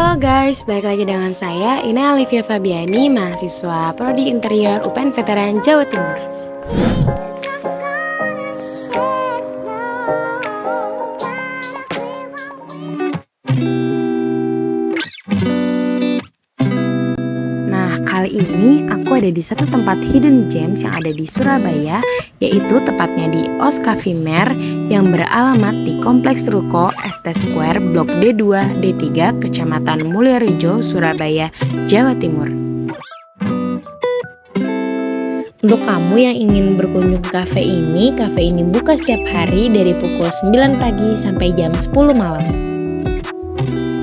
Halo guys, balik lagi dengan saya Ina Alivia Fabiani, mahasiswa Prodi Interior UPN Veteran Jawa Timur. Nah, kali ini aku ada di satu tempat hidden gems yang ada di Surabaya, yaitu tepatnya di OS Cafe Mer yang beralamat di Kompleks Ruko ST Square Blok D2 D3 Kecamatan Mulyorejo, Surabaya, Jawa Timur. Untuk kamu yang ingin berkunjung ke kafe ini buka setiap hari dari pukul 9 pagi sampai jam 10 malam.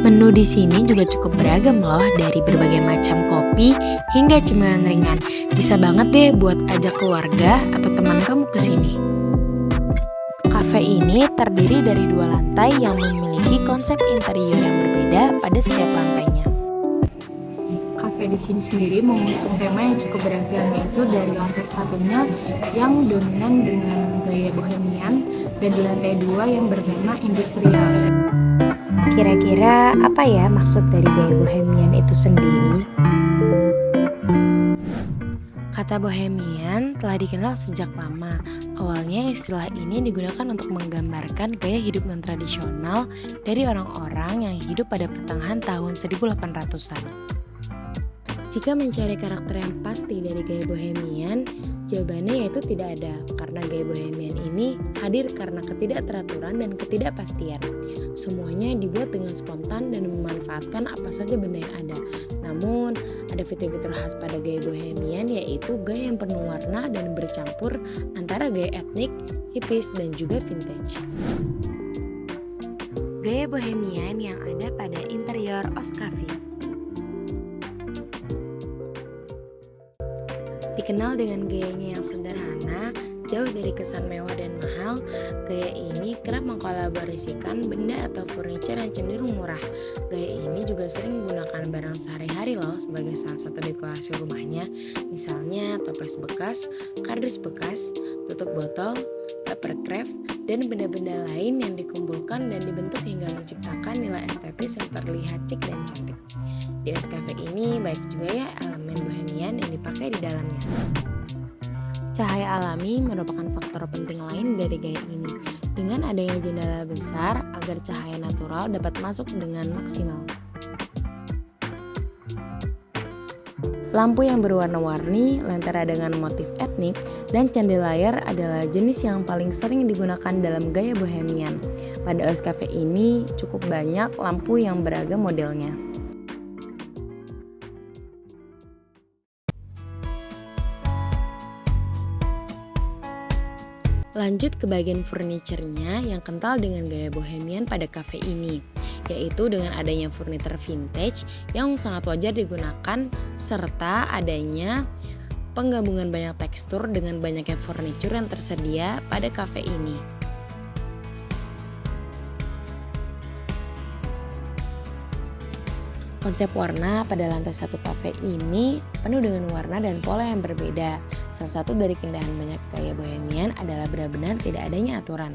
Menu di sini juga cukup beragam loh, dari berbagai macam kopi hingga cemilan ringan. Bisa banget deh buat ajak keluarga atau teman kamu ke sini. Kafe ini terdiri dari 2 lantai yang memiliki konsep interior yang berbeda pada setiap lantainya. Kafe di sini sendiri mengusung tema yang cukup beragam, yaitu dari lantai satunya yang dominan dengan gaya bohemian dan di lantai 2 yang bertema industrial. Kira-kira apa ya maksud dari gaya bohemian itu sendiri? Kata bohemian telah dikenal sejak lama. Awalnya istilah ini digunakan untuk menggambarkan gaya hidup non-tradisional dari orang-orang yang hidup pada pertengahan tahun 1800-an. Jika mencari karakter yang pasti dari gaya bohemian, jawabannya yaitu tidak ada, karena gaya bohemian ini hadir karena ketidakteraturan dan ketidakpastian. Semuanya dibuat dengan spontan dan memanfaatkan apa saja benda yang ada. Namun, ada fitur-fitur khas pada gaya bohemian, yaitu gaya yang penuh warna dan bercampur antara gaya etnik, hippies, dan juga vintage. Gaya bohemian yang ada pada interior OS Cafe dikenal dengan gayanya yang sederhana, jauh dari kesan mewah dan mahal. Gaya ini kerap mengkolaborasikan benda atau furniture yang cenderung murah. Gaya ini juga sering menggunakan barang sehari-hari loh sebagai salah satu dekorasi rumahnya. Misalnya toples bekas, kardus bekas, tutup botol, paper craft, dan benda-benda lain yang dikumpulkan dan dibentuk hingga menciptakan nilai estetis yang terlihat cik dan cantik. Di OS Cafe ini baik juga ya elemen bohemian yang dipakai di dalamnya. Cahaya alami merupakan faktor penting lain dari gaya ini. Dengan adanya jendela besar agar cahaya natural dapat masuk dengan maksimal. Lampu yang berwarna-warni, lentera dengan motif etnik, dan chandelier adalah jenis yang paling sering digunakan dalam gaya bohemian. Pada OS Cafe ini cukup banyak lampu yang beragam modelnya. Lanjut ke bagian furniture-nya yang kental dengan gaya bohemian pada cafe ini, yaitu dengan adanya furniture vintage yang sangat wajar digunakan serta adanya penggabungan banyak tekstur dengan banyaknya furniture yang tersedia pada cafe ini. Konsep warna pada lantai satu kafe ini penuh dengan warna dan pola yang berbeda. Salah satu dari keindahan banyak gaya bohemian adalah benar-benar tidak adanya aturan.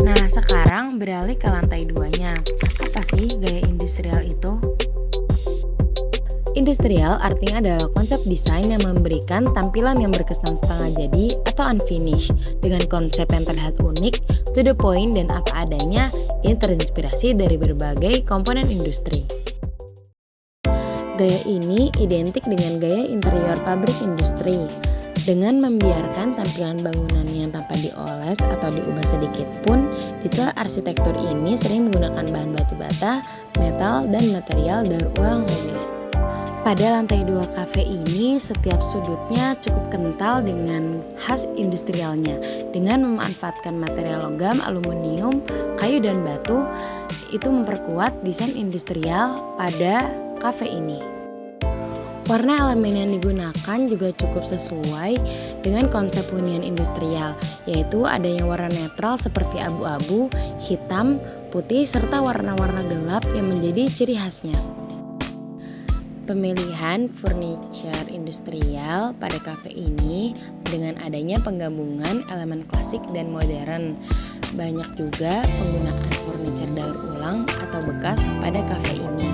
Nah, sekarang beralih ke lantai 2-nya. Apa sih gaya industrial itu? Industrial artinya adalah konsep desain yang memberikan tampilan yang berkesan setengah jadi atau unfinished dengan konsep yang terlihat unik, to the point, dan apa adanya. Ini terinspirasi dari berbagai komponen industri. Gaya ini identik dengan gaya interior pabrik industri, dengan membiarkan tampilan bangunan yang tanpa dioles atau diubah sedikit pun. Detail arsitektur ini sering menggunakan bahan batu bata, metal, dan material daur ulang lainnya. Pada lantai 2 kafe ini, setiap sudutnya cukup kental dengan khas industrialnya. Dengan memanfaatkan material logam, aluminium, kayu, dan batu, itu memperkuat desain industrial pada kafe ini. Warna elemen yang digunakan juga cukup sesuai dengan konsep hunian industrial, yaitu adanya warna netral seperti abu-abu, hitam, putih, serta warna-warna gelap yang menjadi ciri khasnya. Pemilihan furniture industrial pada kafe ini dengan adanya penggabungan elemen klasik dan modern banyak juga penggunaan furniture daur ulang atau bekas pada kafe ini.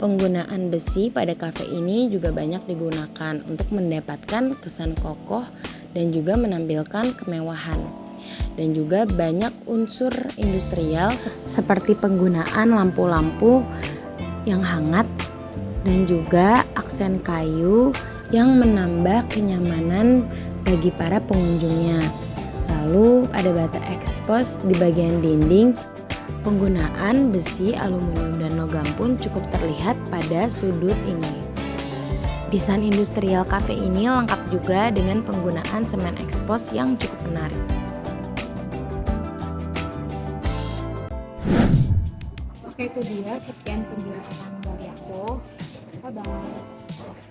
Penggunaan besi pada kafe ini juga banyak digunakan untuk mendapatkan kesan kokoh dan juga menampilkan kemewahan. Dan juga banyak unsur industrial seperti penggunaan lampu-lampu yang hangat dan juga aksen kayu yang menambah kenyamanan bagi para pengunjungnya. Lalu ada bata ekspos di bagian dinding. Penggunaan besi, aluminium, dan logam pun cukup terlihat pada sudut ini. Desain industrial cafe ini lengkap juga dengan penggunaan semen ekspos yang cukup menarik. Oke, itu dia sekian penjelasan dari aku. Bye-bye.